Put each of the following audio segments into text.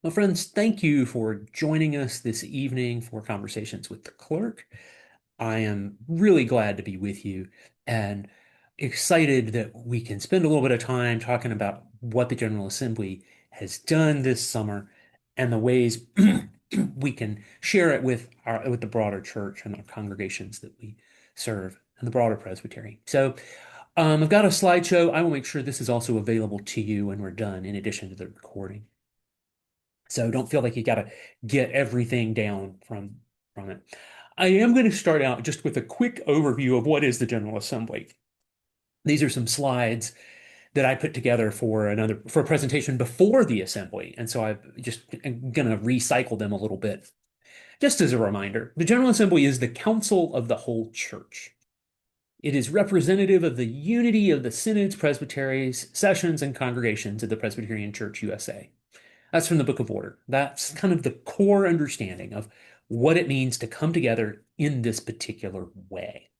Well, friends, thank you for joining us this evening for Conversations with the Clerk. I am really glad to be with you and excited that we can spend a little bit of time talking about what the General Assembly has done this summer and the ways we can share it with the broader church and our congregations that we serve and the broader presbytery. I've got a slideshow. I will make sure this is also available to you when we're done, in addition to the recording. So don't feel like you got to get everything down from it. I am going to start out just with a quick overview of what is the General Assembly. These are some slides that I put together for a presentation before the assembly, and so I'm going to recycle them a little bit. Just as a reminder, the General Assembly is the council of the whole church. It is representative of the unity of the synods, presbyteries, sessions, and congregations of the Presbyterian Church USA. That's from the Book of Order. That's kind of the core understanding of what it means to come together in this particular way.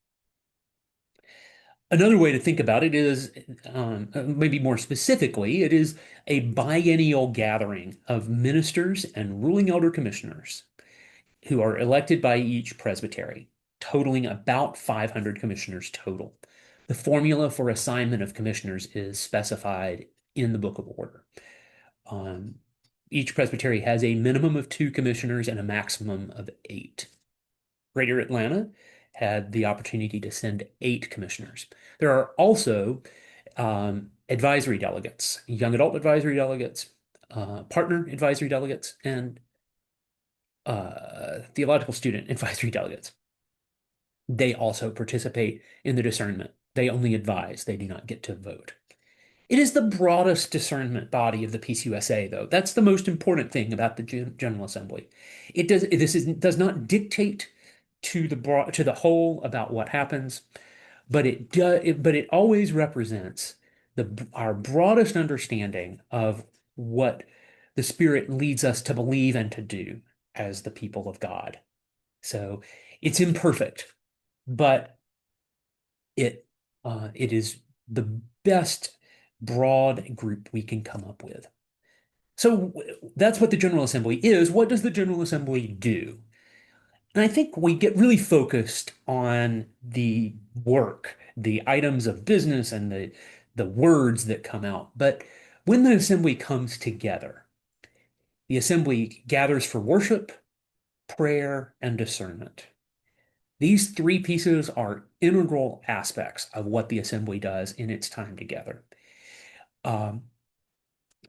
Another way to think about it is, maybe more specifically, it is a biennial gathering of ministers and ruling elder commissioners who are elected by each presbytery, totaling about 500 commissioners total. The formula for assignment of commissioners is specified in the Book of Order. Um, each presbytery has a minimum of 2 commissioners and a maximum of 8. Greater Atlanta had the opportunity to send 8 commissioners. There are also advisory delegates, young adult advisory delegates, partner advisory delegates, and theological student advisory delegates. They also participate in the discernment. They only advise, they do not get to vote. It is the broadest discernment body of the PCUSA, though. That's the most important thing about the General Assembly. Does not dictate to the whole about what happens, but it always represents our broadest understanding of what the Spirit leads us to believe and to do as the people of God. So it's imperfect, but it it is the best broad group we can come up with. So that's what the General Assembly is. What does the General Assembly do? And I think we get really focused on the work, the items of business, and the words that come out. But when the assembly comes together, the assembly gathers for worship, prayer, and discernment. These 3 pieces are integral aspects of what the assembly does in its time together. Um,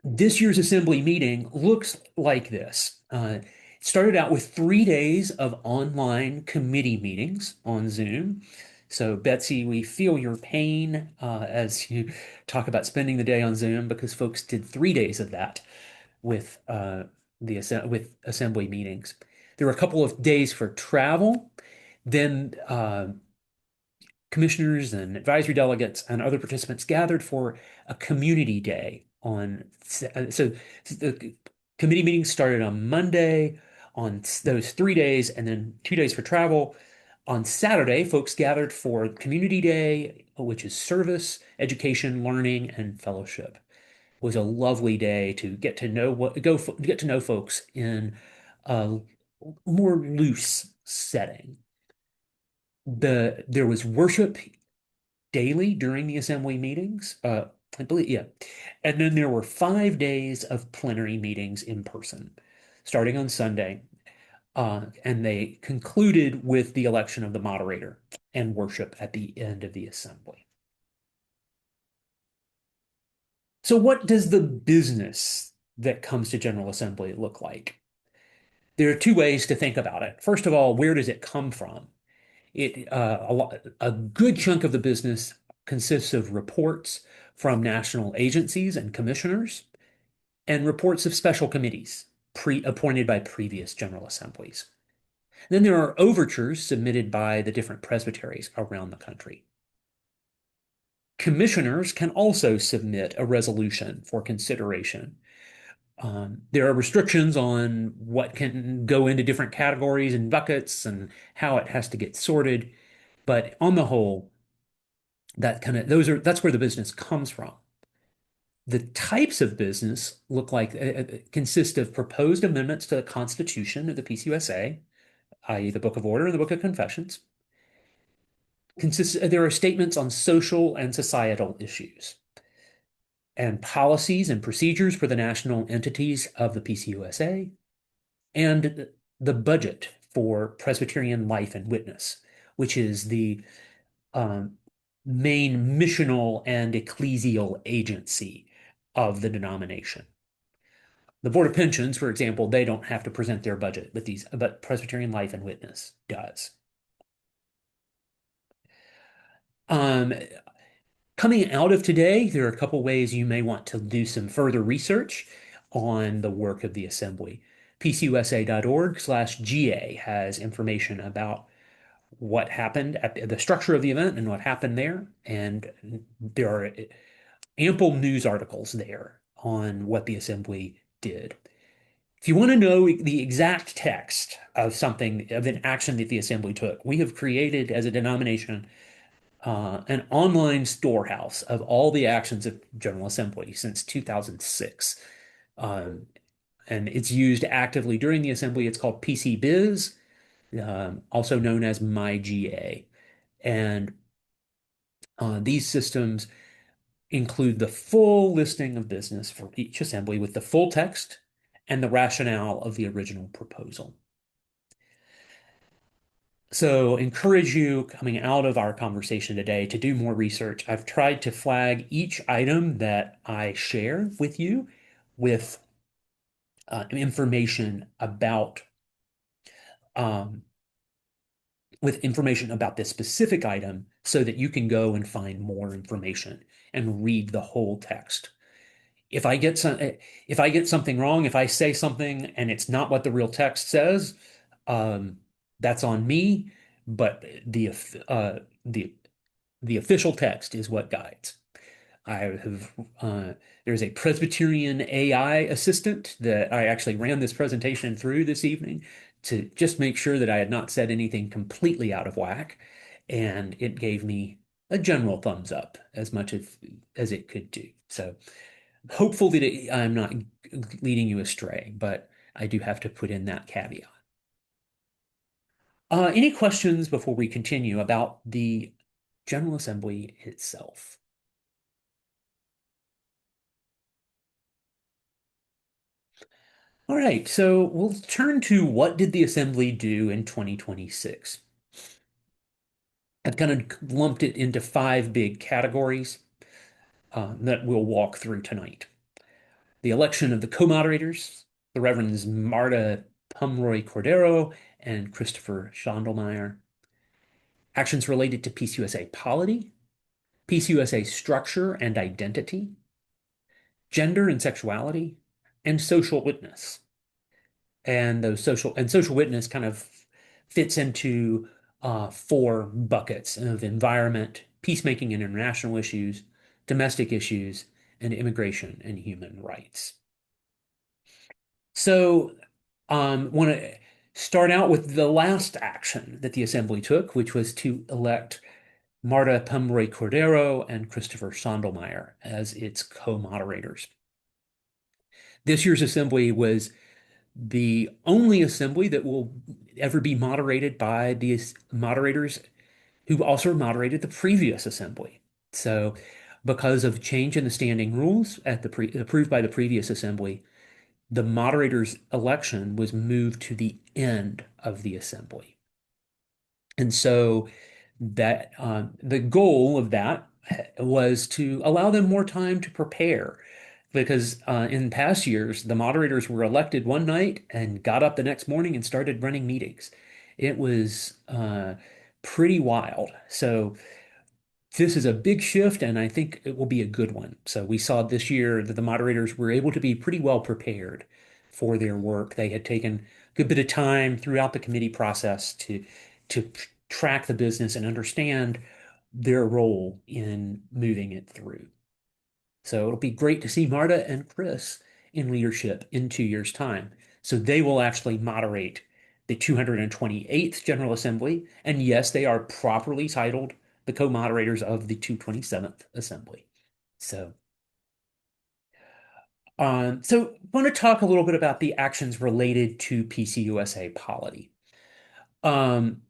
this year's assembly meeting looks like this. It started out with 3 days of online committee meetings on Zoom. So, Betsy, we feel your pain as you talk about spending the day on Zoom because folks did 3 days of that with with assembly meetings. There were a couple of days for travel. Then commissioners and advisory delegates and other participants gathered for a community day so the committee meetings started on Monday on those 3 days and then 2 days for travel. On Saturday, folks gathered for community day, which is service, education, learning, and fellowship. It was a lovely day to get to know folks in a more loose setting. There was worship daily during the assembly meetings. I believe, yeah. And then there were 5 days of plenary meetings in person, starting on Sunday. And they concluded with the election of the moderator and worship at the end of the assembly. So, what does the business that comes to General Assembly look like? There are 2 ways to think about it. First of all, where does it come from? A good chunk of the business consists of reports from national agencies and commissioners and reports of special committees appointed by previous General Assemblies. Then there are overtures submitted by the different presbyteries around the country. Commissioners can also submit a resolution for consideration. There are restrictions on what can go into different categories and buckets and how it has to get sorted. But on the whole, that's where the business comes from. The types of business look like consist of proposed amendments to the Constitution of the PCUSA, i.e., the Book of Order and the Book of Confessions. There are statements on social and societal issues and policies and procedures for the national entities of the PCUSA and the budget for Presbyterian Life and Witness, which is the um, main missional and ecclesial agency of the denomination. The Board of Pensions, for example, they don't have to present their budget, but Presbyterian Life and Witness does. Um, Coming out of today, there are a couple ways you may want to do some further research on the work of the assembly. pcusa.org/GA has information about what happened at the structure of the event and what happened there. And there are ample news articles there on what the assembly did. If you want to know the exact text of something, of an action that the assembly took, we have created as a denomination an online storehouse of all the actions of General Assembly since 2006. Um, and it's used actively during the assembly. It's called PC Biz, also known as MyGA. And these systems include the full listing of business for each assembly with the full text and the rationale of the original proposal. So, encourage you coming out of our conversation today to do more research. I've tried to flag each item that I share with you with information about um, this specific item so that you can go and find more information and read the whole text. If I get something wrong, if I say something and it's not what the real text says, um, that's on me. But the official text is what guides. I have there's a Presbyterian AI assistant that I actually ran this presentation through this evening to just make sure that I had not said anything completely out of whack, and it gave me a general thumbs up as much as it could do. So hopefully I'm not leading you astray, but I do have to put in that caveat. Any questions before we continue about the General Assembly itself? All right, so we'll turn to what did the Assembly do in 2026? I've kind of lumped it into five big categories that we'll walk through tonight. The election of the co-moderators, the Reverends Marta Pumroy Cordero and Christopher Schondelmeyer. Actions related to PCUSA polity, PCUSA structure and identity, gender and sexuality, and social witness. And those social witness kind of fits into four buckets of environment, peacemaking and international issues, domestic issues, and immigration and human rights. So, want to start out with the last action that the Assembly took, which was to elect Marta Pumroy Cordero and Christopher Sondelmeyer as its co-moderators. This year's assembly was the only assembly that will ever be moderated by these moderators who also moderated the previous assembly. So, because of change in the standing rules approved by the previous assembly, the moderator's election was moved to the end of the assembly. And so that the goal of that was to allow them more time to prepare. Because in past years, the moderators were elected one night and got up the next morning and started running meetings. It was pretty wild. So this is a big shift, and I think it will be a good one. So we saw this year that the moderators were able to be pretty well prepared for their work. They had taken a good bit of time throughout the committee process to track the business and understand their role in moving it through. So it'll be great to see Marta and Chris in leadership in 2 years' time. So they will actually moderate the 228th General Assembly. And yes, they are properly titled the co-moderators of the 227th Assembly. So So I want to talk a little bit about the actions related to PCUSA polity. Um,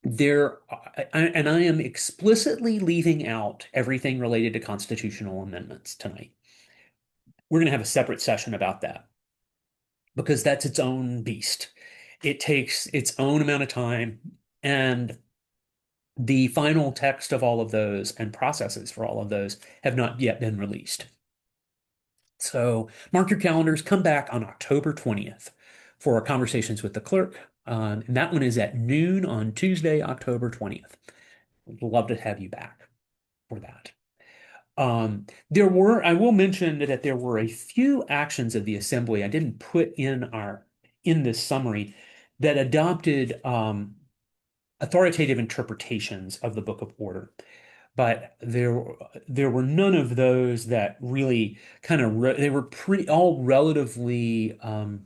and I am explicitly leaving out everything related to constitutional amendments tonight. We're going to have a separate session about that because that's its own beast. It takes its own amount of time, and the final text of all of those and processes for all of those have not yet been released. So mark your calendars, come back on October 20th for our conversations with the clerk. And that one is at noon on Tuesday, October 20th. We'd love to have you back for that. I will mention that there were a few actions of the assembly I didn't put in this summary that adopted authoritative interpretations of the Book of Order. But there were none of those that really they were pretty all relatively I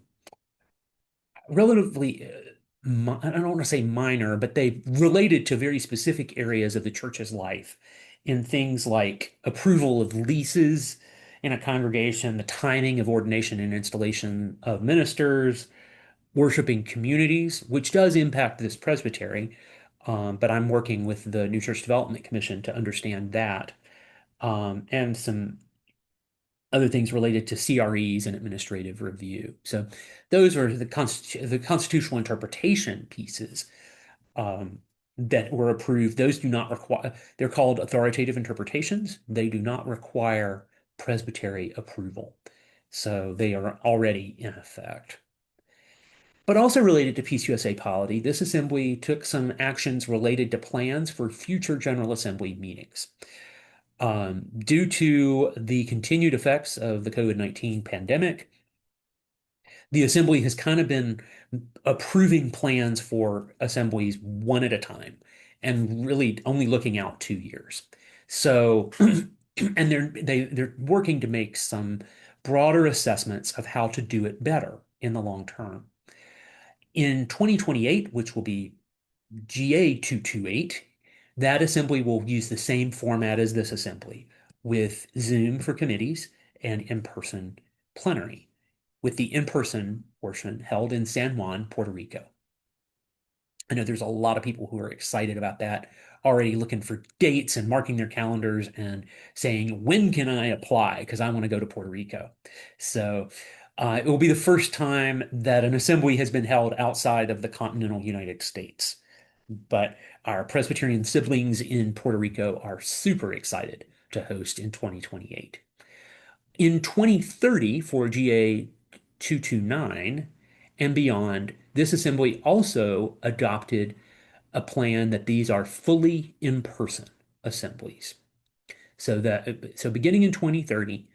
don't want to say minor, but they related to very specific areas of the church's life in things like approval of leases in a congregation, the timing of ordination and installation of ministers, worshiping communities, which does impact this presbytery. But I'm working with the New Church Development Commission to understand that, and some other things related to CREs and administrative review. So those are the constitutional interpretation pieces that were approved. Those do not require, they're called authoritative interpretations. They do not require presbytery approval. So they are already in effect. But also related to PCUSA polity, this assembly took some actions related to plans for future General Assembly meetings. Due to the continued effects of the COVID-19 pandemic, the assembly has kind of been approving plans for assemblies one at a time and really only looking out 2 years. So, and they're working to make some broader assessments of how to do it better in the long term. In 2028, which will be GA 228, that assembly will use the same format as this assembly with Zoom for committees and in-person plenary, with the in-person portion held in San Juan, Puerto Rico. I know there's a lot of people who are excited about that, already looking for dates and marking their calendars and saying, when can I apply? Because I want to go to Puerto Rico. So it will be the first time that an assembly has been held outside of the continental United States. But our Presbyterian siblings in Puerto Rico are super excited to host in 2028. In 2030, for GA 229 and beyond, this assembly also adopted a plan that these are fully in-person assemblies. So beginning in 2030,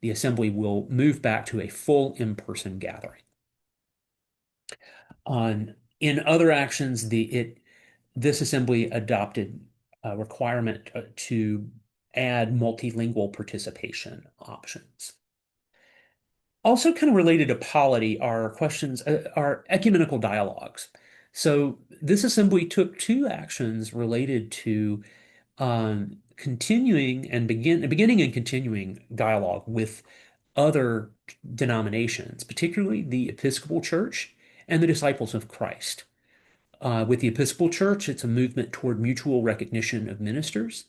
the assembly will move back to a full in-person gathering. In other actions, this assembly adopted a requirement to add multilingual participation options. Also, kind of related to polity are questions, are ecumenical dialogues. So this assembly took two actions related to beginning and continuing dialogue with other denominations, particularly the Episcopal Church and the Disciples of Christ. With the Episcopal Church, it's a movement toward mutual recognition of ministers.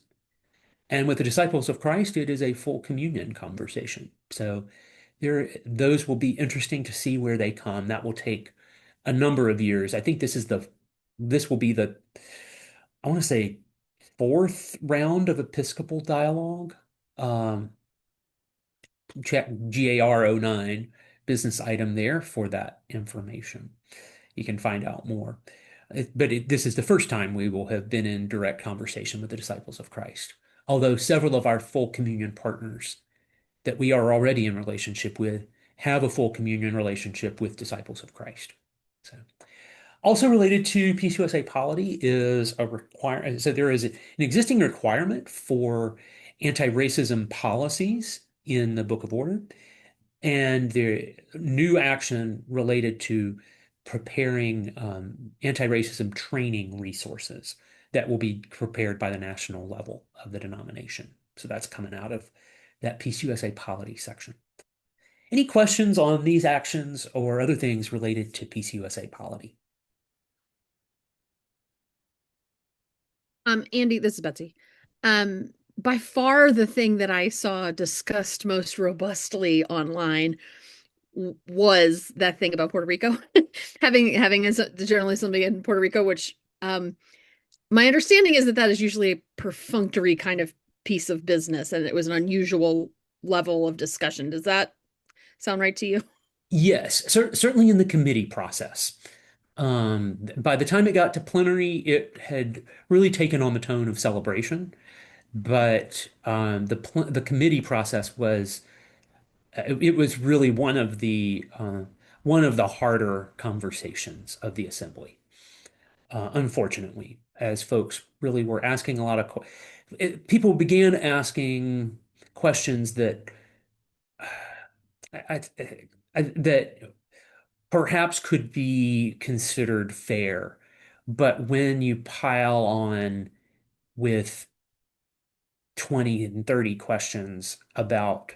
And with the Disciples of Christ, it is a full communion conversation. So those will be interesting to see where they come. That will take a number of years. I think this will be the, I want to say, fourth round of Episcopal dialogue. Check GAR 09 business item there for that information. You can find out more. This is the first time we will have been in direct conversation with the disciples of Christ. Although several of our full communion partners that we are already in relationship with have a full communion relationship with disciples of Christ. So, also related to PCUSA polity is there is an existing requirement for anti-racism policies in the Book of Order, and the new action related to preparing anti-racism training resources that will be prepared by the national level of the denomination. So that's coming out of that PCUSA polity section. Any questions on these actions or other things related to PCUSA polity? Andy, this is Betsy. By far the thing that I saw discussed most robustly online was that thing about Puerto Rico, having the General Assembly in Puerto Rico, which my understanding is that that is usually a perfunctory kind of piece of business, and it was an unusual level of discussion. Does that sound right to you? Yes, certainly in the committee process. By the time it got to plenary, it had really taken on the tone of celebration. But the committee process was it was really one of the harder conversations of the assembly. Unfortunately, as folks really were asking a lot of people began asking questions that I, that perhaps could be considered fair, but when you pile on with 20 and 30 questions about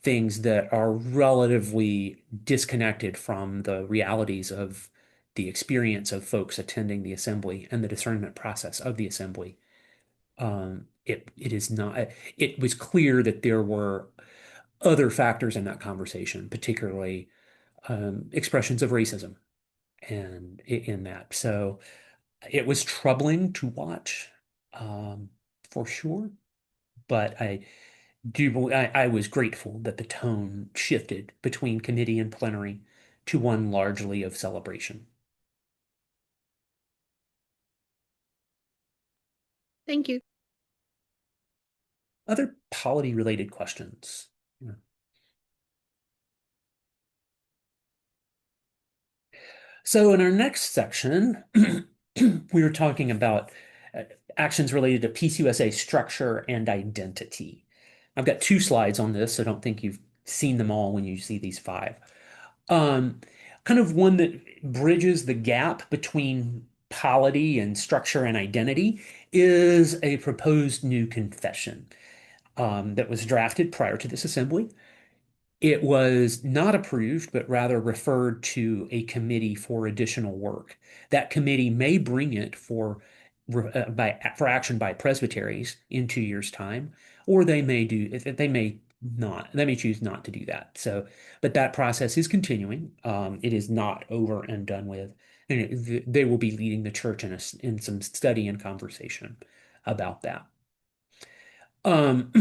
things that are relatively disconnected from the realities of the experience of folks attending the assembly and the discernment process of the assembly. It is not, it was clear that there were other factors in that conversation, particularly expressions of racism and in that. So it was troubling to watch, for sure. But I was grateful that the tone shifted between committee and plenary to one largely of celebration. Thank you. Other polity related questions. Yeah. So in our next section, we were talking about uh, actions related to PCUSA structure and identity. I've got two slides on this, so I don't think you've seen them all when you see these five. Um, Kind of one that bridges the gap between polity and structure and identity is a proposed new confession that was drafted prior to this assembly. It was not approved, but rather referred to a committee for additional work. That committee may bring it for action by presbyteries in 2 years' time, or they may not they may choose not to do that. So, but that process is continuing. It is not over and done with, and they will be leading the church in some study and conversation about that. Um,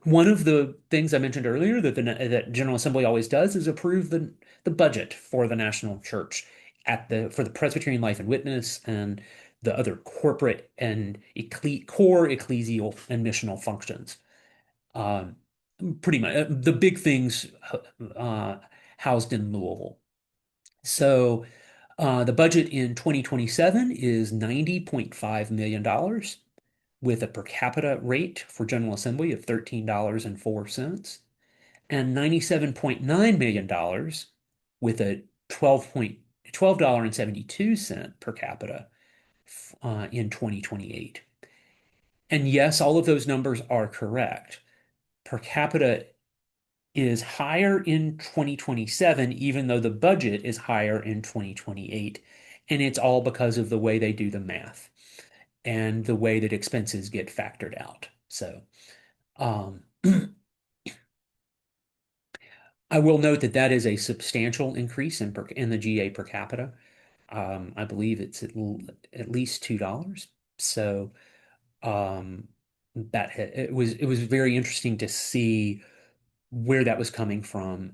One of the things I mentioned earlier that General Assembly always does is approve the budget for the national church for the Presbyterian Life and Witness and the other corporate and core ecclesial and missional functions. Um, Pretty much the big things uh, housed in Louisville. So the budget in 2027 is $90.5 million with a per capita rate for General Assembly of $13.04 and $97.9 million with a $12.72 per capita in 2028. And yes, all of those numbers are correct. Per capita is higher in 2027, even though the budget is higher in 2028. And it's all because of the way they do the math and the way that expenses get factored out. So, um, I will note that that is a substantial increase in the GA per capita. I believe it's at least $2. So um, it was very interesting to see where that was coming from.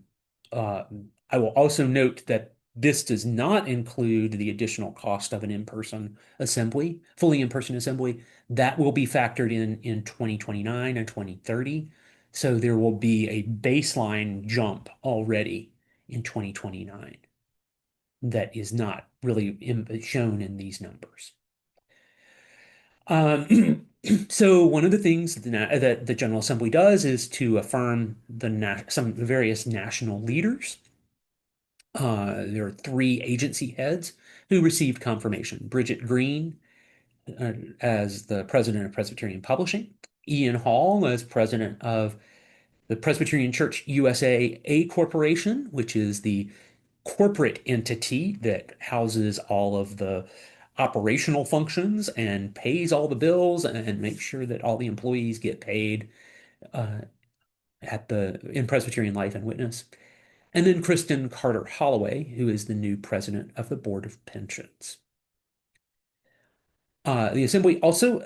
Uh, I will also note that this does not include the additional cost of an in-person assembly, fully in-person assembly. That will be factored in 2029 and 2030. So there will be a baseline jump already in 2029 that is not really shown in these numbers. So one of the things that the General Assembly does is to affirm some various national leaders. There are three agency heads who received confirmation: Bridget Green as the president of Presbyterian Publishing, Ian Hall as president of The Presbyterian Church USA A Corporation, which is the corporate entity that houses all of the operational functions and pays all the bills and makes sure that all the employees get paid uh, at the in Presbyterian Life and Witness. And then Kristen Carter Holloway, who is the new president of the Board of Pensions. The Assembly also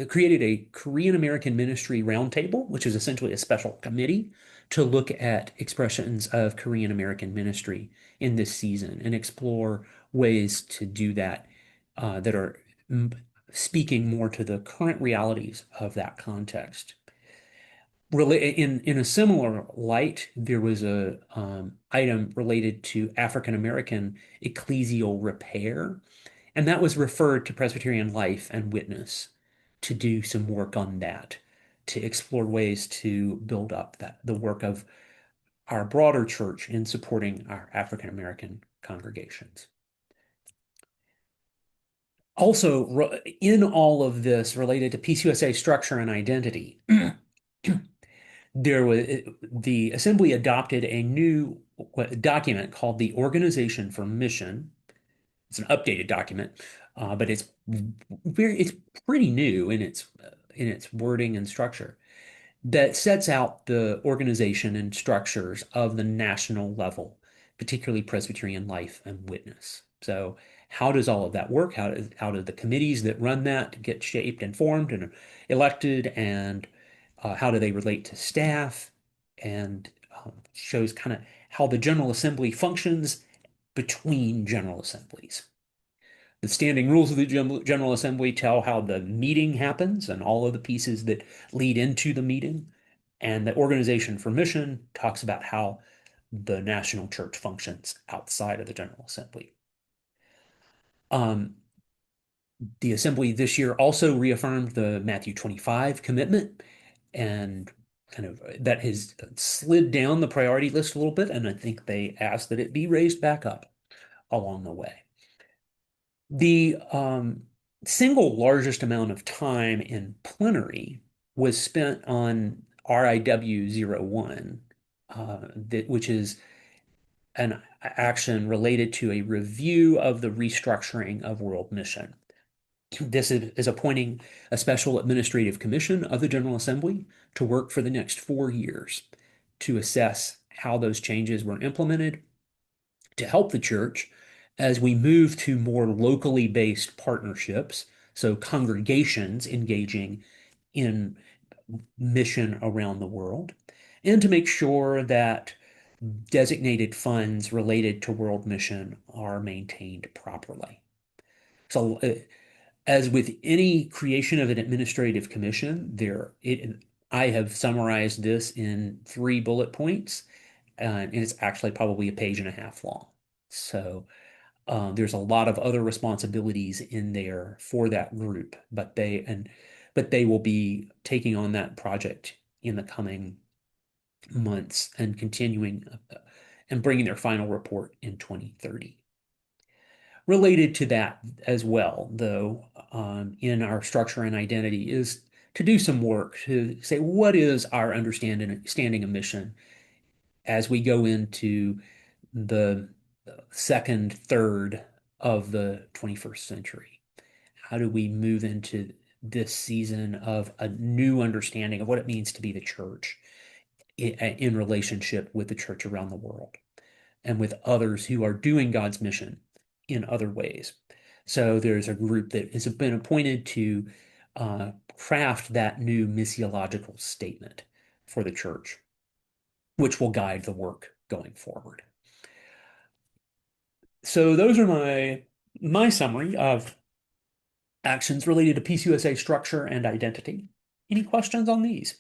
created a Korean American Ministry Roundtable, which is essentially a special committee to look at expressions of Korean American ministry in this season and explore ways to do that that are speaking more to the current realities of that context. In a similar light, there was a item related to African American ecclesial repair, and that was referred to Presbyterian Life and Witness to do some work on that, to explore ways to build up the work of our broader church in supporting our African American congregations. Also, in all of this related to PCUSA structure and identity, there was the Assembly adopted a new document called the Organization for Mission. It's an updated document, but it's pretty new in its wording and structure that sets out the organization and structures of the national level, particularly Presbyterian Life and Witness. So, how does all of that work? How do the committees that run that get shaped and formed and elected, and how do they relate to staff? And shows kind of how the General Assembly functions between General Assemblies. The standing rules of the General Assembly tell how the meeting happens and all of the pieces that lead into the meeting. And the Organization for Mission talks about how the national church functions outside of the General Assembly. Um, the Assembly this year also reaffirmed the Matthew 25 commitment and kind of that has slid down the priority list a little bit. And I think they asked that it be raised back up along the way. The single largest amount of time in plenary was spent on RIW-01, which is an action related to a review of the restructuring of World Mission. This is appointing a special administrative commission of the General Assembly to work for the next 4 years to assess how those changes were implemented to help the church as we move to more locally based partnerships, so congregations engaging in mission around the world, and to make sure that designated funds related to world mission are maintained properly. So, as with any creation of an administrative commission, I have summarized this in 3 bullet points, and it's actually probably a page and a half long. So there's a lot of other responsibilities in there for that group, but they will be taking on that project in the coming months and continuing and bringing their final report in 2030. Related to that as well, though, in our structure and identity is to do some work to say what is our understanding of mission as we go into the second third of the 21st century. How do we move into this season of a new understanding of what it means to be the church in relationship with the church around the world and with others who are doing God's mission in other ways? So there's a group that has been appointed to craft that new missiological statement for the church, which will guide the work going forward. So those are my summary of actions related to PCUSA structure and identity. Any questions on these?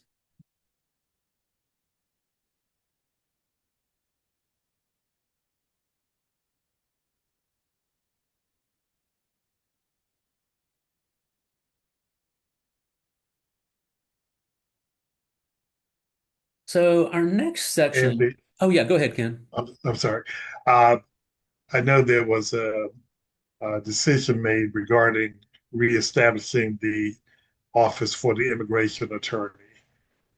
So our next And section, oh yeah, go ahead, Ken. I'm sorry. Uh, I know there was a decision made regarding reestablishing the office for the immigration attorney.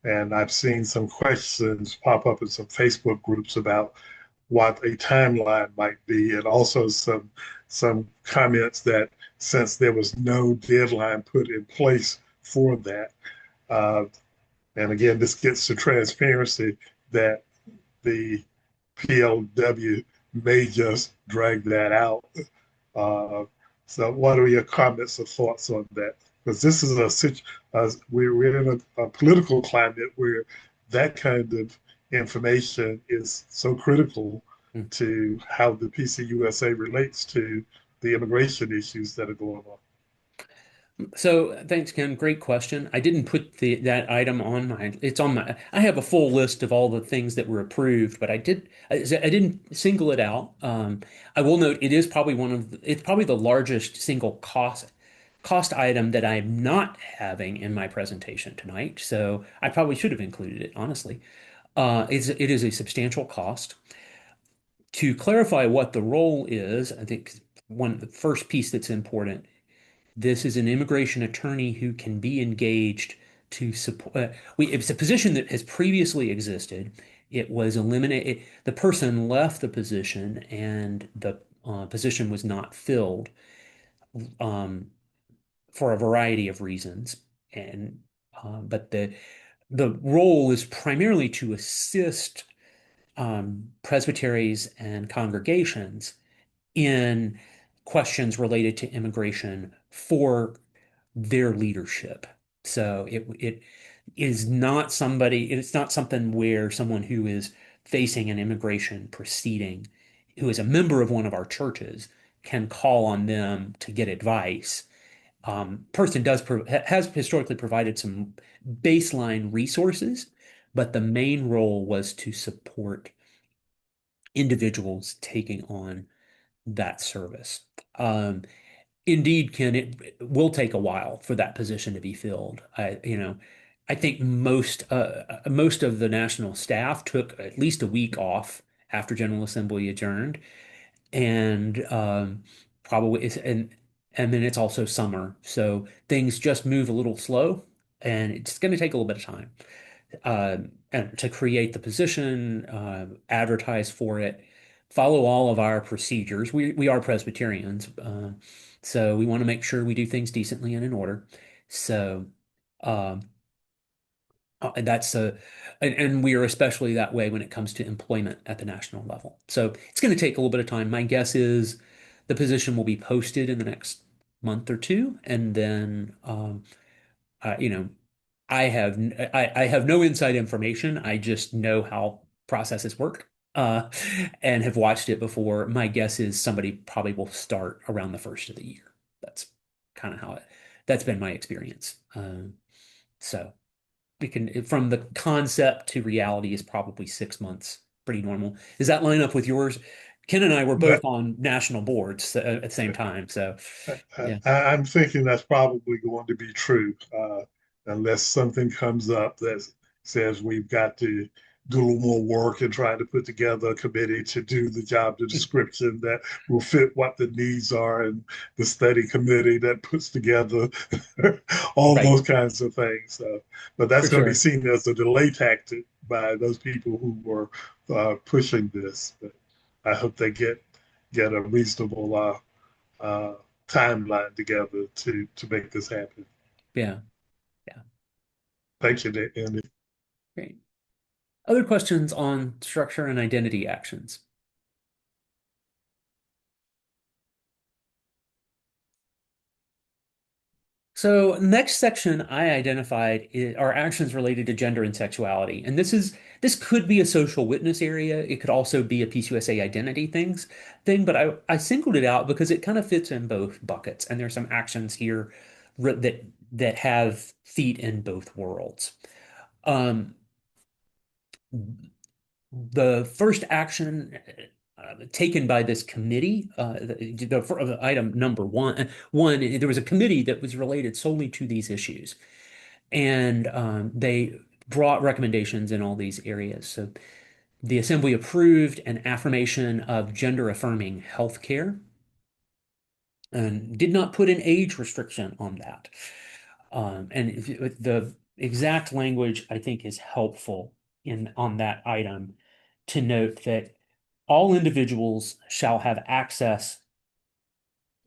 And I've seen some questions pop up in some Facebook groups about what a timeline might be, and also some comments that since there was no deadline put in place for that, uh, and again, this gets to transparency that the PLW may just drag that out. Uh, so, what are your comments or thoughts on that? Because this is we're in a political climate where that kind of information is so critical Mm. to how the PCUSA relates to the immigration issues that are going on. So thanks, Ken. Great question. I didn't put that item on my, it's on my, I have a full list of all the things that were approved, but I didn't single it out. I will note it is probably it's probably the largest single cost item that I'm not having in my presentation tonight. So I probably should have included it, honestly. It is a substantial cost. To clarify what the role is, I think the first piece that's important, this is an immigration attorney who can be engaged to support. It's a position that has previously existed. It was eliminated. The person left the position, and the position was not filled um, for a variety of reasons. And but the role is primarily to assist presbyteries and congregations in questions related to immigration for their leadership. So it is not it's not something where someone who is facing an immigration proceeding, who is a member of one of our churches, can call on them to get advice. Person has historically provided some baseline resources, but the main role was to support individuals taking on that service. Um, Indeed, Ken, it will take a while for that position to be filled. I think most of the national staff took at least a week off after General Assembly adjourned, and probably and then it's also summer, so things just move a little slow, and it's going to take a little bit of time and to create the position, advertise for it, follow all of our procedures. We are Presbyterians, so we want to make sure we do things decently and in order. So um, that's and we are especially that way when it comes to employment at the national level. So it's going to take a little bit of time. My guess is the position will be posted in the next month or two, and then you know, I have no inside information. I just know how processes work, and have watched it before. My guess is somebody probably will start around the first of the year. That's kind of that's been my experience. So we can, from the concept to reality is probably 6 months, pretty normal. Does that line up with yours? Ken and I were both That on national boards at the same time, so yeah, I'm thinking that's probably going to be true, unless something comes up that says we've got to do a little more work and try to put together a committee to do the job description that will fit what the needs are, and the study committee that puts together all right, those kinds of things. But that's for going to be sure. seen as a delay tactic by those people who were pushing this. But I hope they get a reasonable uh, timeline together to make this happen. Yeah, yeah, Thank you, Andy. great. Other questions on structure and identity actions? So next section I identified are actions related to gender and sexuality. And this could be a social witness area. It could also be a PCUSA identity thing, but I singled it out because it kind of fits in both buckets. And there's some actions here that have feet in both worlds. Um, the first action taken by this committee, item number one, there was a committee that was related solely to these issues, and they brought recommendations in all these areas. So the Assembly approved an affirmation of gender affirming healthcare and did not put an age restriction on that. And the exact language I think is helpful in on that item to note that all individuals shall have access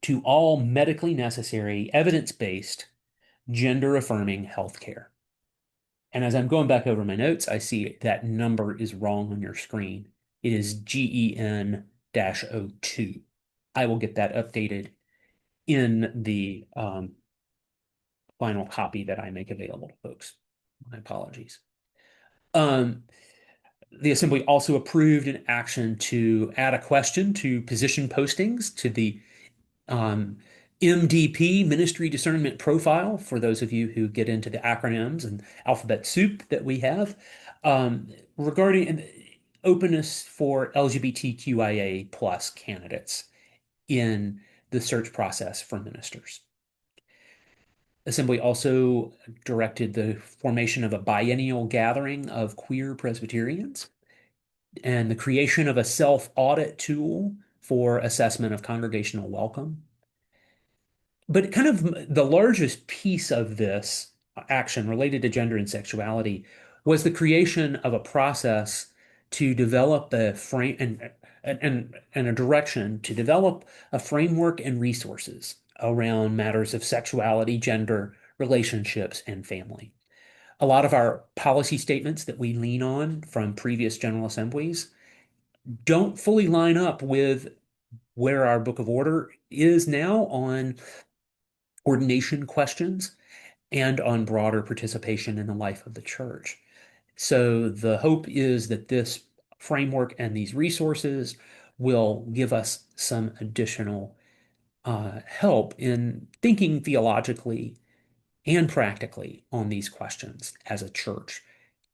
to all medically necessary, evidence-based, gender-affirming health care. And as I'm going back over my notes, I see that number is wrong on your screen. It is GEN-02. I will get that updated in the final copy that I make available to folks. My apologies. Um, the Assembly also approved an action to add a question to position postings to the um, MDP, Ministry Discernment Profile, for those of you who get into the acronyms and alphabet soup that we have, regarding openness for LGBTQIA plus candidates in the search process for ministers. Assembly also directed the formation of a biennial gathering of queer Presbyterians and the creation of a self-audit tool for assessment of congregational welcome. But kind of the largest piece of this action related to gender and sexuality was the creation of a process to develop a frame and a direction to develop a framework and resources around matters of sexuality, gender, relationships, and family. A lot of our policy statements that we lean on from previous General Assemblies don't fully line up with where our Book of Order is now on ordination questions and on broader participation in the life of the church. So the hope is that this framework and these resources will give us some additional help in thinking theologically and practically on these questions as a church,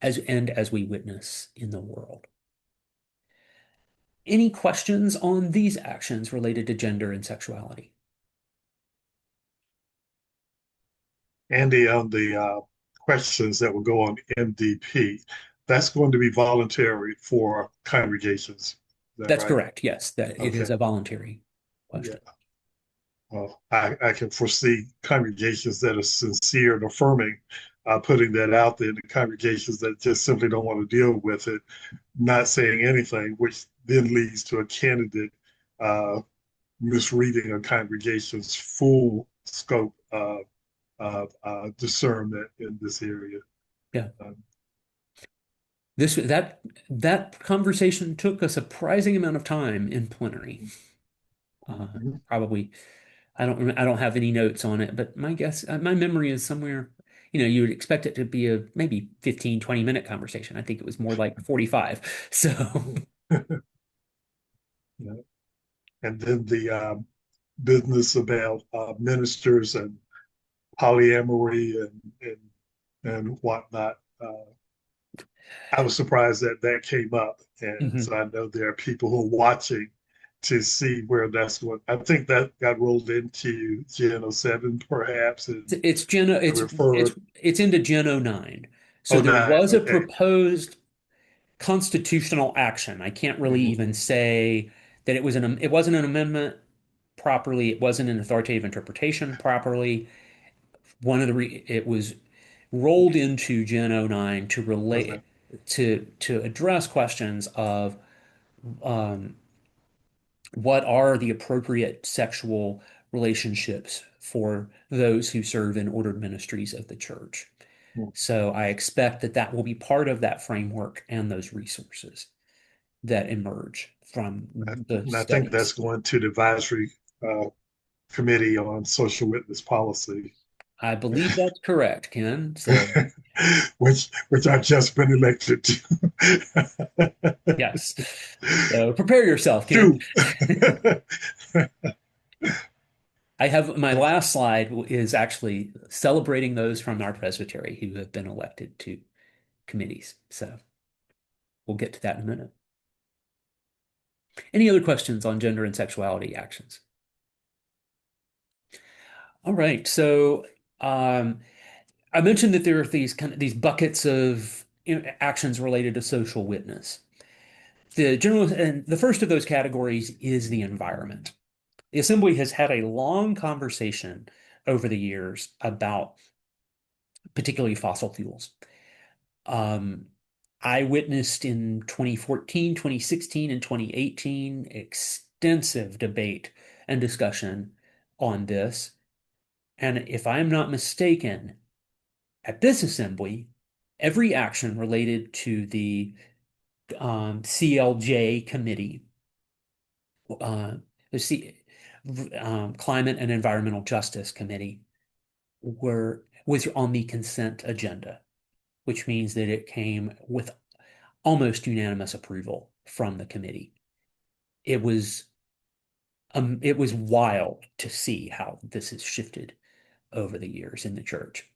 as we witness in the world. Any questions on these actions related to gender and sexuality? Andy, on the questions that will go on MDP, that's going to be voluntary for congregations. Is that That's right? correct. Yes, that it is Okay. a voluntary Yeah. question. Well, I can foresee congregations that are sincere and affirming, putting that out there, and the congregations that just simply don't want to deal with it, not saying anything, which then leads to a candidate uh, misreading a congregation's full scope of discernment in this area. Yeah. Um, This that conversation took a surprising amount of time in plenary. mhm. Probably I don't have any notes on it, but my guess my memory is somewhere, you would expect it to be a maybe 15, 20-minute conversation. I think it was more like 45. So Yeah. And then the business about ministers and polyamory and whatnot. I was surprised that that came up, and mhm. so I know there are people who are watching to see where that's going. I think that got rolled into Gen 07 perhaps, and It's Gen referred. it's into Gen '09. So Oh, there nine. was a Okay. proposed constitutional action. I can't really Mm-hmm. even say that it wasn't an amendment properly. It wasn't an authoritative interpretation properly. It was rolled into Gen '09 to Okay. relate to address questions of um, what are the appropriate sexual relationships for those who serve in ordered ministries of the church. So I expect that that will be part of that framework and those resources that emerge from the And I think that's studies. going to the advisory uh, committee on social witness policy, I believe that's correct, Ken. So which I've just been elected to. yes. So prepare yourself, Ken. Phew. I have my last slide is actually celebrating those from our presbytery who have been elected to committees. So we'll get to that in a minute. Any other questions on gender and sexuality actions? All right. So um, I mentioned that there are these buckets of actions related to social witness. And the first of those categories is the environment. The Assembly has had a long conversation over the years about particularly fossil fuels. Um, I witnessed in 2014, 2016, and 2018 extensive debate and discussion on this. And if I am not mistaken, at this assembly, every action related to the CLJ committee, uh, the Climate and Environmental Justice Committee, was on the consent agenda, which means that it came with almost unanimous approval from the committee. It was wild to see how this has shifted over the years in the church.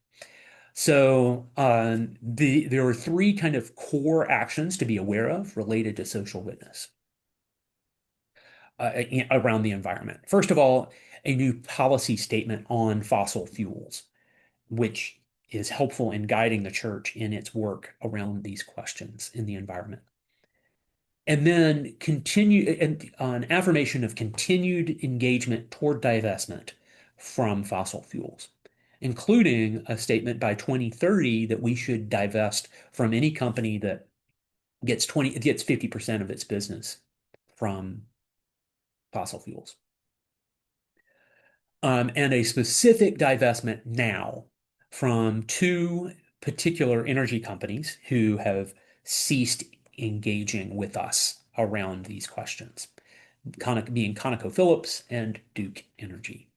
So there are three kind of core actions to be aware of related to social witness around the environment. First of all, a new policy statement on fossil fuels, which is helpful in guiding the church in its work around these questions in the environment. And then an affirmation of continued engagement toward divestment from fossil fuels, including a statement by 2030 that we should divest from any company that gets 50% of its business from fossil fuels. And a specific divestment now from two particular energy companies who have ceased engaging with us around these questions, being ConocoPhillips and Duke Energy.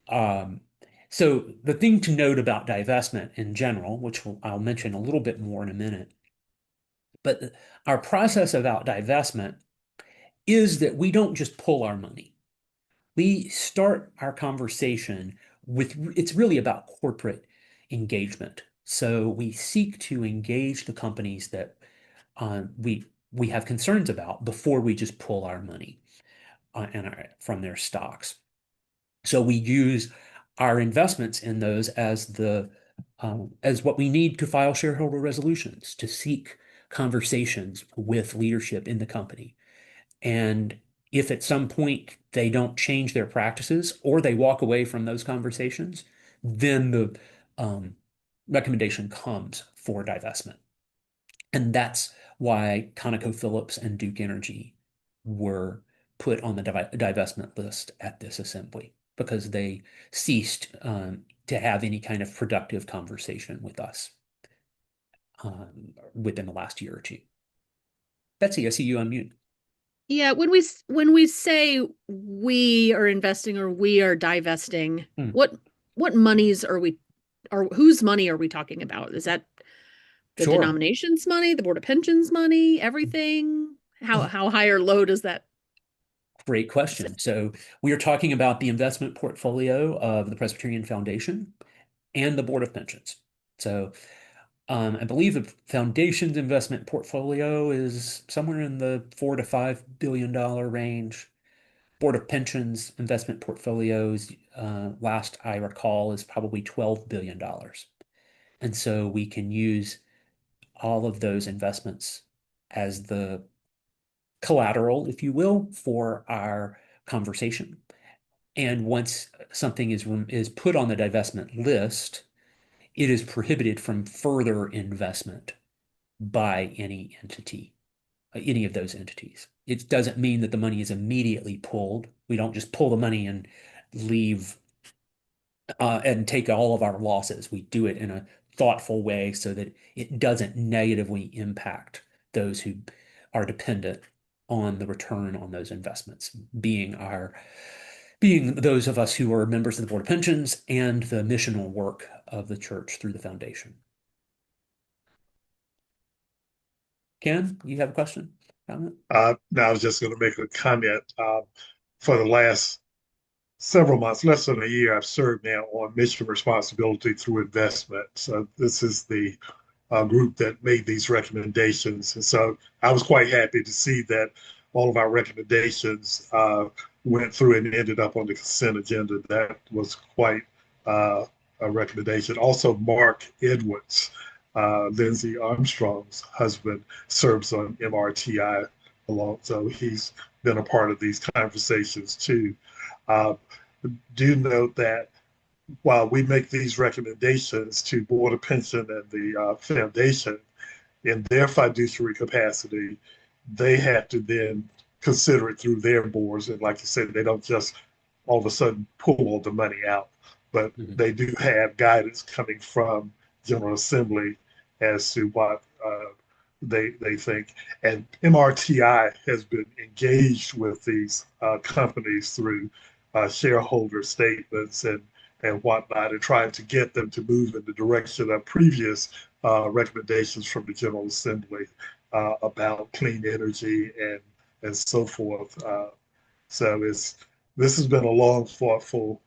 Um, so the thing to note about divestment in general, which I'll mention a little bit more in a minute, but our process about divestment is that we don't just pull our money. We start our conversation with, it's really about corporate engagement. So we seek to engage the companies that we have concerns about before we just pull our money from their stocks. So we use our investments in those as what we need to file shareholder resolutions, to seek conversations with leadership in the company. And if at some point they don't change their practices or they walk away from those conversations, then the um, recommendation comes for divestment. And that's why ConocoPhillips and Duke Energy were put on the divestment list at this assembly because they ceased to have any kind of productive conversation with us within the last year or two. Betsy, I see you on mute. Yeah, when we say we are investing or we are divesting, Hmm. what monies are we or whose money are we talking about? Is that the Sure. denomination's money, the Board of Pensions money, everything? How high or low does that Great sit? question. So we are talking about the investment portfolio of the Presbyterian Foundation and the Board of Pensions. So I believe the foundation's investment portfolio is somewhere in the $4 to $5 billion range. Board of Pensions investment portfolios, last I recall, is probably $12 billion. And so we can use all of those investments as the collateral, if you will, for our conversation. And once something is put on the divestment list, it is prohibited from further investment by any of those entities. It doesn't mean that the money is immediately pulled. We don't just pull the money and leave and take all of our losses. We do it in a thoughtful way so that it doesn't negatively impact those who are dependent on the return on those investments, being those of us who are members of the Board of Pensions and the missional work of the church through the foundation. Ken, you have a question? Comment? Now, I was just going to make a comment. For the last several months, less than a year, I've served now on mission responsibility through investment. So this is the group that made these recommendations. And so I was quite happy to see that all of our recommendations went through and ended up on the consent agenda. That was quite a recommendation. Also, Mark Edwards, Lindsay Armstrong's husband, serves on MRTI along, so he's been a part of these conversations too. Uh, do note that while we make these recommendations to Board of Pension and the foundation in their fiduciary capacity, they have to then consider it through their boards. And like you said, they don't just all of a sudden pull all the money out, but Mhm. they do have guidance coming from General Assembly as to what they think. And MRTI has been engaged with these companies through shareholder statements and whatnot, and trying to get them to move in the direction of previous recommendations from the General Assembly about clean energy and so forth. So this has been a long, thoughtful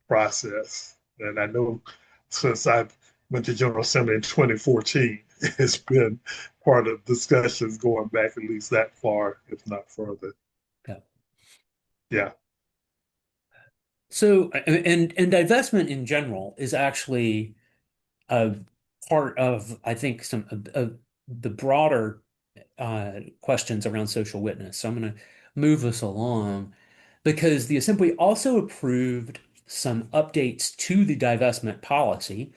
process, and I know since I went to General Assembly in 2014, it's been part of discussions going back at least that far, if not further. Yeah. Yeah, So, and divestment in general is actually a part of, I think, some of the broader questions around social witness. So I'm going to move us along because the Assembly also approved some updates to the divestment policy.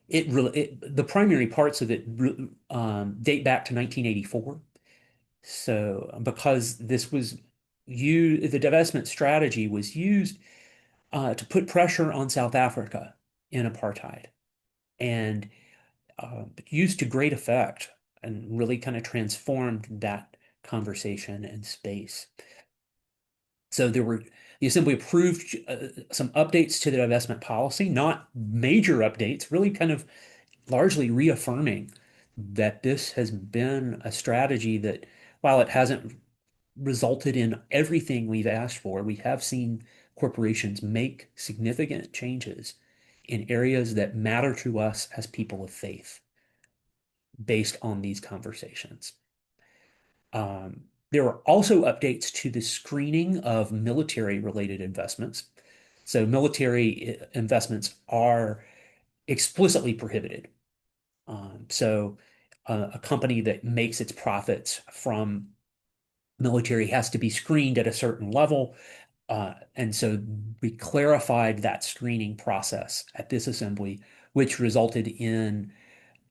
The primary parts of it date back to 1984. So because this was the divestment strategy was used to put pressure on South Africa in apartheid and used to great effect and really kind of transformed that conversation and space. So the Assembly approved some updates to the divestment policy, not major updates, really kind of largely reaffirming that this has been a strategy that, while it hasn't resulted in everything we've asked for, we have seen corporations make significant changes in areas that matter to us as people of faith based on these conversations. There are also updates to the screening of military-related investments. So military investments are explicitly prohibited. A company that makes its profits from military has to be screened at a certain level. And so we clarified that screening process at this assembly, which resulted in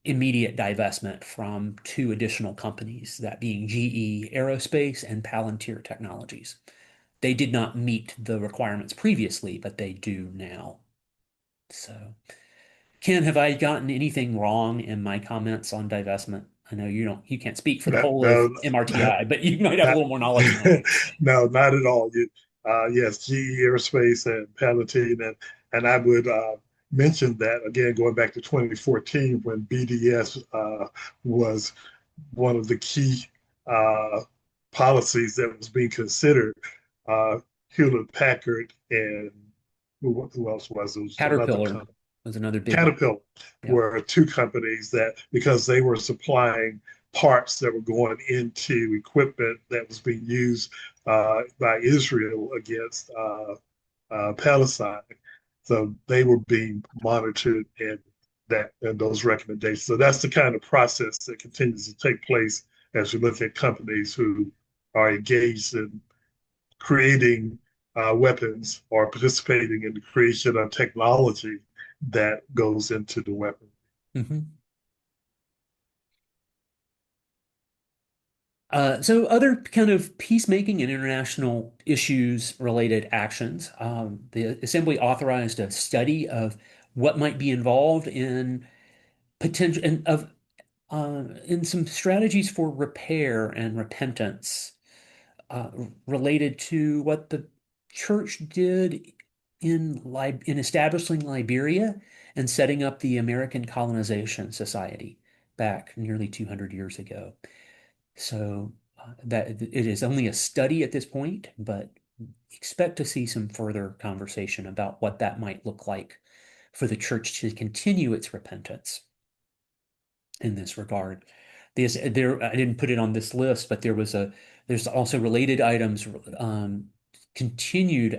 immediate divestment from two additional companies, that being GE Aerospace and Palantir Technologies. They did not meet the requirements previously, but they do now. So, Ken, have I gotten anything wrong in my comments on divestment? I know you can't speak for the no, whole of no, MRTI, but you might have a not, little more knowledge than I do. no, not at all. Yes, GE Aerospace and Palatine, and I would mention that again, going back to 2014 when BDS was one of the key uh, policies that was being considered. Uh, Hewlett Packard and who else was it? Was another Caterpillar company. was another big one. Caterpillar Yeah. were two companies that, because they were supplying parts that were going into equipment that was being used by Israel against Palestine. So they were being monitored and those recommendations. So that's the kind of process that continues to take place as we look at companies who are engaged in creating weapons or participating in the creation of technology that goes into the weapon. Mhm. So other kind of peacemaking and international issues related actions. The Assembly authorized a study of what might be involved in potential and of in some strategies for repair and repentance uh, related to what the church did in establishing Liberia and setting up the American Colonization Society back nearly 200 years ago. So that it is only a study at this point, but expect to see some further conversation about what that might look like for the church to continue its repentance in this regard. I didn't put it on this list, but there's also related items, continued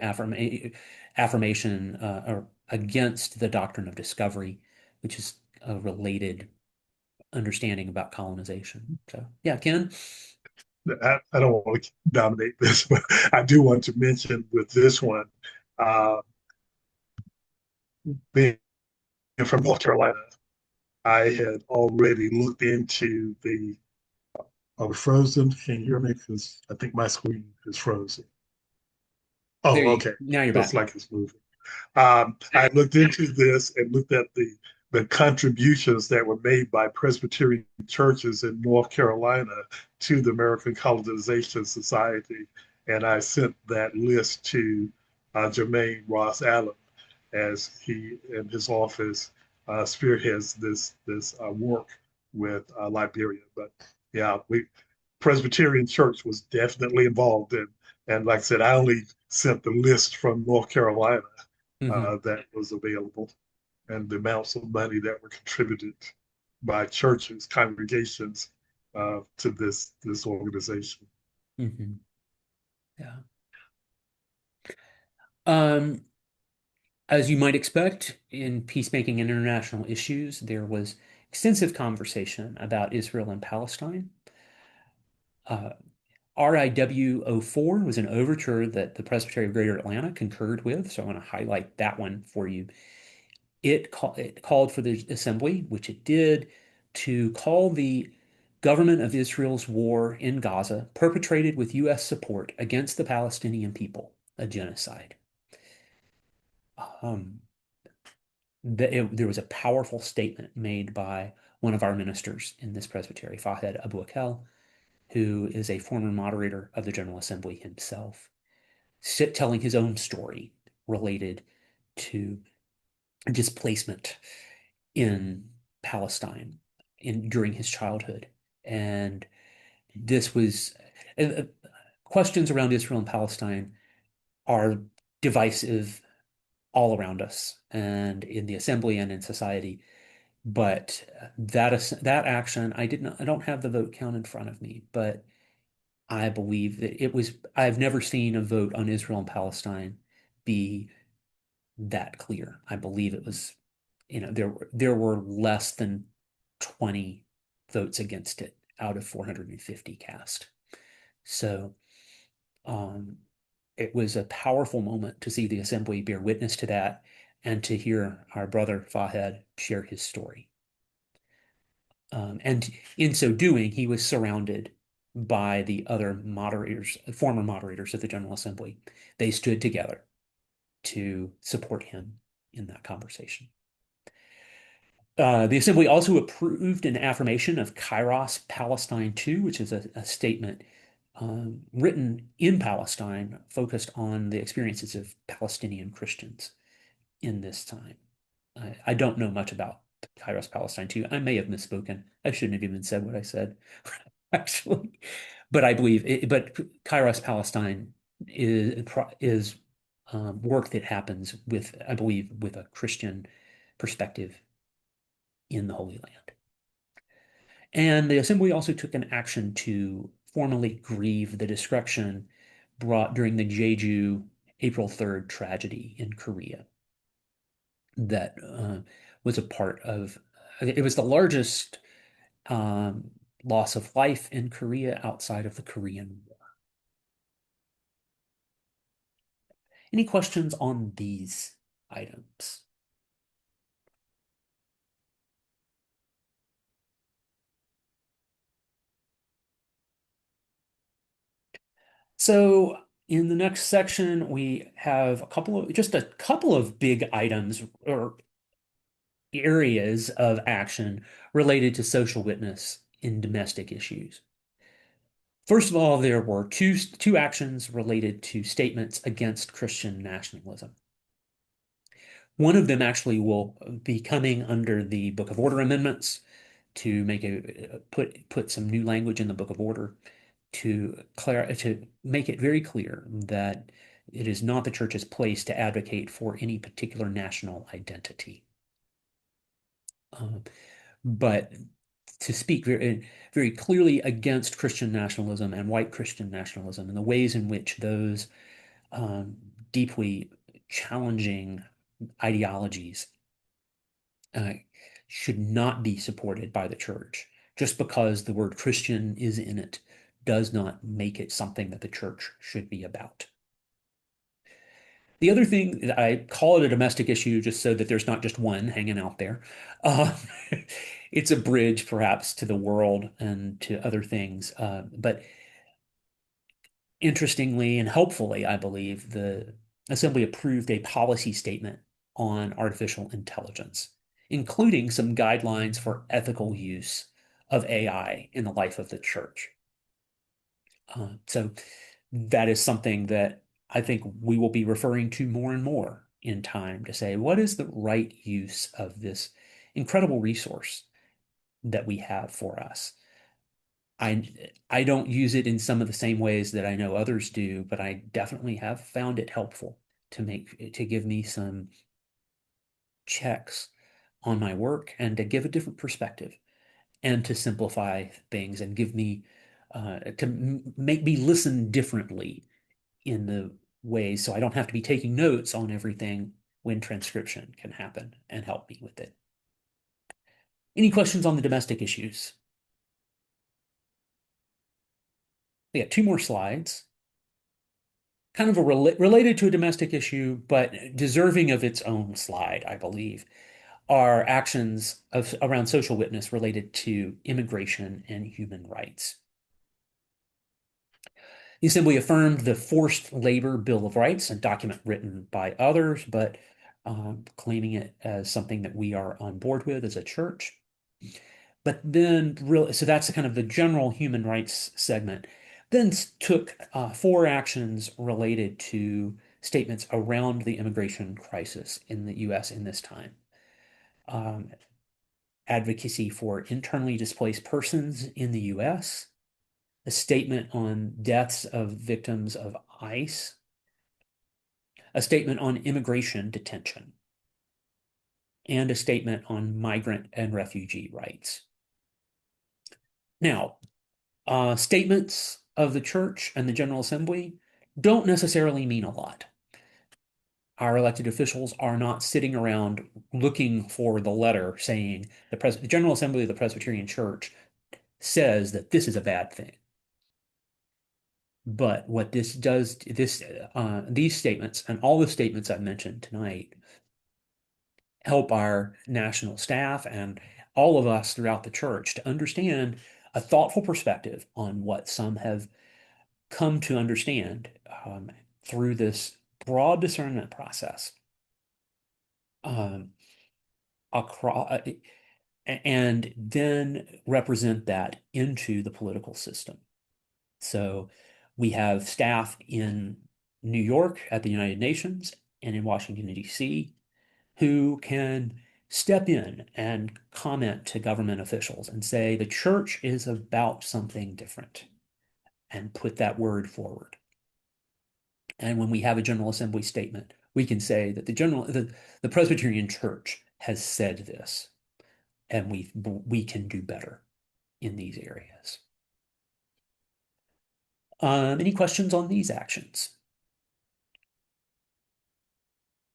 affirmation or against the doctrine of discovery, which is a related understanding about colonization. So yeah, Ken. I don't want to dominate this, but I do want to mention with this one, uh, being from North Carolina, I had already looked into the frozen. Can you hear me? Because I think my screen is frozen. There Oh, you okay. now you're Looks back. like it's moving. I looked into this and looked at the contributions that were made by Presbyterian churches in North Carolina to the American Colonization Society, and I sent that list to Jermaine Ross Allen as he in his office spearheads this work with Liberia. But yeah, we Presbyterian Church was definitely involved in, and like I said, I only sent the list from North Carolina Hmm. that was available and the amounts of money that were contributed by churches, congregations to this organization. Hmm. Yeah. Um, as you might expect in peacemaking and international issues, there was extensive conversation about Israel and Palestine. Uh, RIW 04 was an overture that the Presbytery of Greater Atlanta concurred with, so I want to highlight that one for you. It called for the assembly, which it did, to call the government of Israel's war in Gaza, perpetrated with U.S. support against the Palestinian people, a genocide. Um, there was a powerful statement made by one of our ministers in this presbytery, Fahed Abu Akel, who is a former moderator of the General Assembly himself, telling his own story related to displacement in Palestine during his childhood. And this was uh, questions around Israel and Palestine are divisive all around us and in the assembly and in society. But that action, I don't have the vote count in front of me, but I believe that it was, I've never seen a vote on Israel and Palestine be that clear. I believe it was, there were less than 20 votes against it out of 450 cast. So um, it was a powerful moment to see the assembly bear witness to that and to hear our brother Fahed share his story. And in so doing, he was surrounded by the other moderators, former moderators of the General Assembly. They stood together to support him in that conversation. The Assembly also approved an affirmation of Kairos Palestine II, which is a statement written in Palestine focused on the experiences of Palestinian Christians in this time. I don't know much about Kairos Palestine II. I may have misspoken. I shouldn't have even said what I said, actually. But I believe but Kairos Palestine is work that happens with, I believe, with a Christian perspective in the Holy Land. And the assembly also took an action to formally grieve the destruction brought during the Jeju April 3rd tragedy in Korea that was a part of, it was the largest um, loss of life in Korea outside of the Korean War. Any questions on these items? So in the next section, we have just a couple of big items or areas of action related to social witness in domestic issues. First of all, there were two actions related to statements against Christian nationalism. One of them actually will be coming under the Book of Order amendments to put some new language in the Book of Order to make it very clear that it is not the church's place to advocate for any particular national identity. But to speak very clearly against Christian nationalism and white Christian nationalism and the ways in which those um, deeply challenging ideologies uh, should not be supported by the church. Just because the word Christian is in it does not make it something that the church should be about. The other thing, I call it a domestic issue just so that there's not just one hanging out there. Uh, it's a bridge, perhaps, to the world and to other things. But interestingly and helpfully, I believe the Assembly approved a policy statement on artificial intelligence, including some guidelines for ethical use of AI in the life of the church. So that is something that I think we will be referring to more and more in time to say, what is the right use of this incredible resource that we have for us? I don't use it in some of the same ways that I know others do, but I definitely have found it helpful to give me some checks on my work and to give a different perspective and to simplify things and give me make me listen differently in the ways so I don't have to be taking notes on everything when transcription can happen and help me with it. Any questions on the domestic issues? We got two more slides. Kind of related to a domestic issue, but deserving of its own slide, I believe, are actions around social witness related to immigration and human rights. The Assembly affirmed the Forced Labor Bill of Rights, a document written by others, but claiming it as something that we are on board with as a church. But then, really, so that's kind of the general human rights segment. Then took four actions related to statements around the immigration crisis in the US in this time. Um, Advocacy for internally displaced persons in the US, a statement on deaths of victims of ICE, a statement on immigration detention, and a statement on migrant and refugee rights. Now, statements of the church and the General Assembly don't necessarily mean a lot. Our elected officials are not sitting around looking for the letter saying the General Assembly of the Presbyterian Church says that this is a bad thing. But what this does, these statements and all the statements I've mentioned tonight help our national staff and all of us throughout the church to understand a thoughtful perspective on what some have come to understand through this broad discernment process um, across, and then represent that into the political system. So we have staff in New York at the United Nations and in Washington, D.C., who can step in and comment to government officials and say the church is about something different and put that word forward. And when we have a General Assembly statement, we can say that the Presbyterian Church has said this, and we can do better in these areas. Any questions on these actions?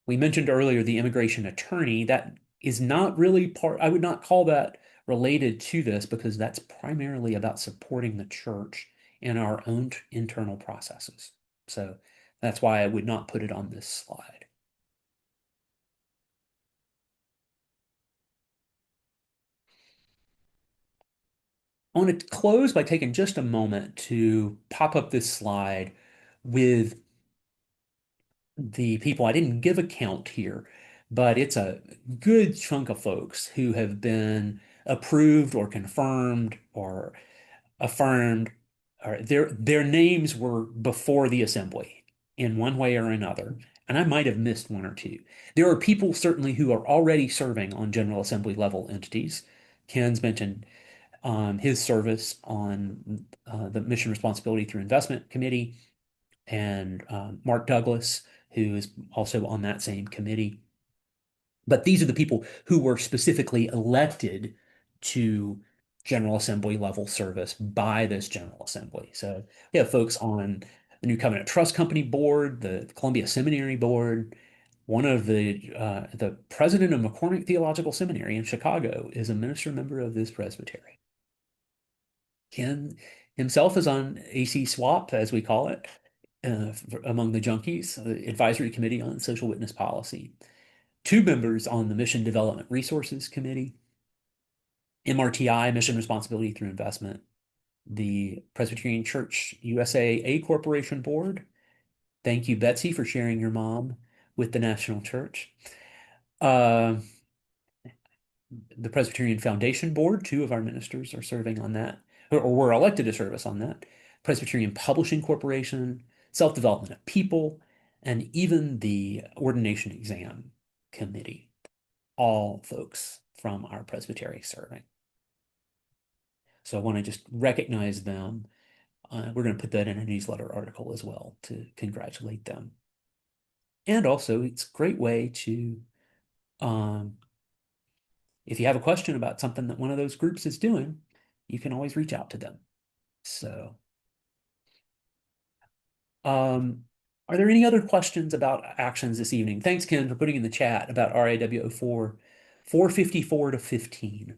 We mentioned earlier the immigration attorney. That is not really part, I would not call that related to this because that's primarily about supporting the church in our own internal processes. So that's why I would not put it on this slide. I want to close by taking just a moment to pop up this slide with the people. I didn't give a count here, but it's a good chunk of folks who have been approved or confirmed or affirmed, or their names were before the assembly in one way or another. And I might have missed one or two. There are people certainly who are already serving on General Assembly level entities. Ken's mentioned his service on the Mission Responsibility through Investment Committee, and Mark Douglas, who is also on that same committee. But these are the people who were specifically elected to General Assembly level service by this General Assembly. So we have folks on the New Covenant Trust Company board, the Columbia Seminary board. One of the president of McCormick Theological Seminary in Chicago is a minister member of this presbytery. Ken himself is on AC SWAP, as we call it, among the junkies, the Advisory Committee on Social Witness Policy, 2 members on the Mission Development Resources Committee, MRTI, Mission Responsibility Through Investment, the Presbyterian Church USA A Corporation Board. Thank you, Betsy, for sharing your mom with the National Church. Uh, the Presbyterian Foundation Board, 2 of our ministers are serving on that, or were elected to service on that. Presbyterian Publishing Corporation, Self-Development of People, and even the Ordination Exam Committee. All folks from our presbytery serving. So I want to just recognize them. We're going to put that in a newsletter article as well to congratulate them. And also, it's a great way to, if you have a question about something that one of those groups is doing, you can always reach out to them. So, are there any other questions about actions this evening? Thanks, Ken, for putting in the chat about RAW 04, 454 to 15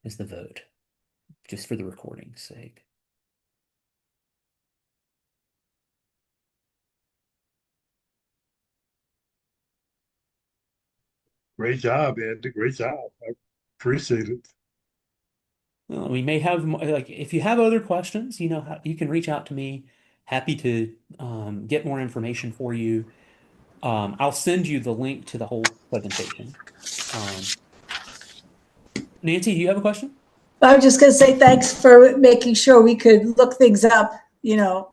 is the vote, just for the recording's sake. Great job, Andy. Great job. I appreciate it. Well, we may have, like, if you have other questions, you know, you can reach out to me. Happy to get more information for you. I'll send you the link to the whole presentation. Nancy, do you have a question? I was just going to say thanks for making sure we could look things up, Yeah.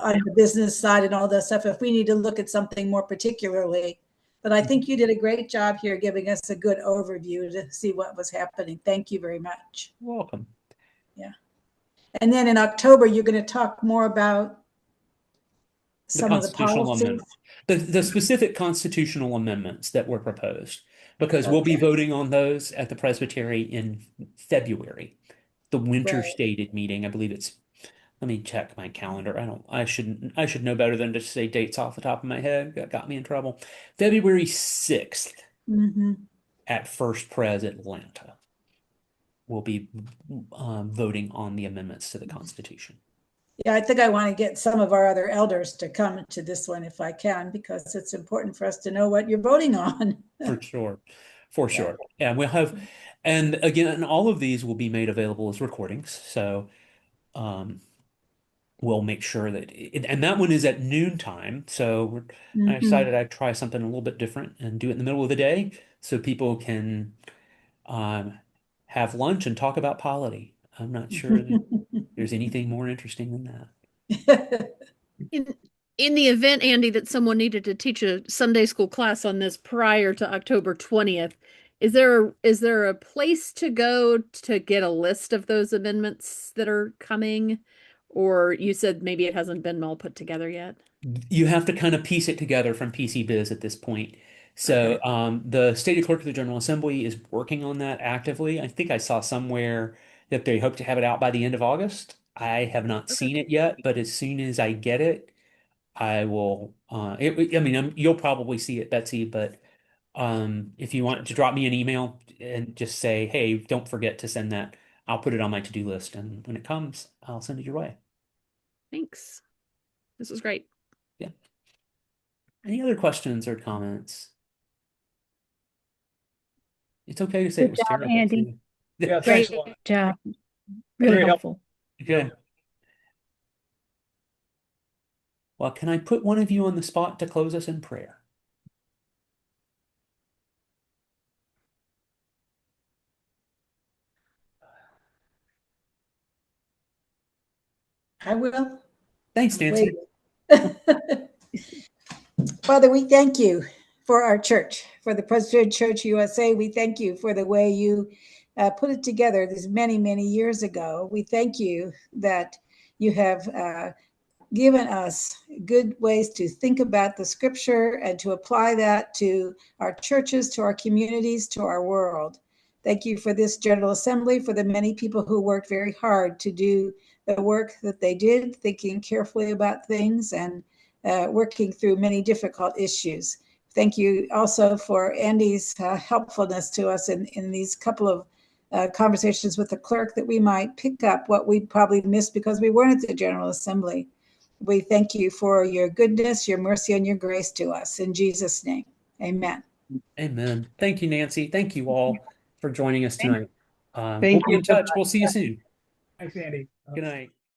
on the business side and all that stuff if we need to look at something more particularly. But I think you did a great job here giving us a good overview to see what was happening. Thank you very much. You're welcome. Yeah. And then in October, you're going to talk more about The some of the constitutional policies. amendment, the specific constitutional amendments that were proposed, because we'll be Okay. voting on those at the Presbytery in February, the winter Right. stated meeting. I believe it's, let me check my calendar. I should know better than to say dates off the top of my head. That got me in trouble. February 6th Mm-hmm. at First Pres Atlanta. We'll be voting on the amendments to the Constitution. Yeah, I think I want to get some of our other elders to come to this one if I can, because it's important for us to know what you're voting on. For sure. For Yeah. sure. And we'll have, and again, all of these will be made available as recordings. So we'll make sure that, and that one is at noontime. So I Mhm. decided I'd try something a little bit different and do it in the middle of the day so people can have lunch and talk about polity. I'm not sure that there's anything more interesting than that. In in the event, Andy, that someone needed to teach a Sunday school class on this prior to October 20th, is there a place to go to get a list of those amendments that are coming? Or you said maybe it hasn't been all put together yet? You have to kind of piece it together from PC Biz at this point. So Okay. the stated clerk of the General Assembly is working on that actively. I think I saw somewhere that they hope to have it out by the end of August. I have not Okay. seen it yet, but as soon as I get it, I will. I mean, you'll probably see it, Betsy. But if you want to drop me an email and just say, "Hey, don't forget to send that," I'll put it on my to-do list, and when it comes, I'll send it your way. Thanks. This was great. Yeah. Any other questions or comments? It's okay to say it Good was job, terrible Andy. too. Yeah, thanks Great a lot. job. Really Very helpful. Good. Well, can I put one of you on the spot to close us in prayer? I will. Thanks, Wait. Nancy. Father, we thank you for our church, for the Presbyterian Church USA. We thank you for the way you put it together these many, many years ago. We thank you that you have given us good ways to think about the scripture and to apply that to our churches, to our communities, to our world. Thank you for this General Assembly, for the many people who worked very hard to do the work that they did, thinking carefully about things and working through many difficult issues. Thank you also for Andy's helpfulness to us in these couple of conversations with the clerk, that we might pick up what we probably missed because we weren't at the General Assembly. We thank you for your goodness, your mercy, and your grace to us. In Jesus' name, amen. Amen. Thank you, Nancy. Thank you all for joining us tonight. We'll Thank be you in so touch. We'll see you soon. Thanks, Andy. Good night.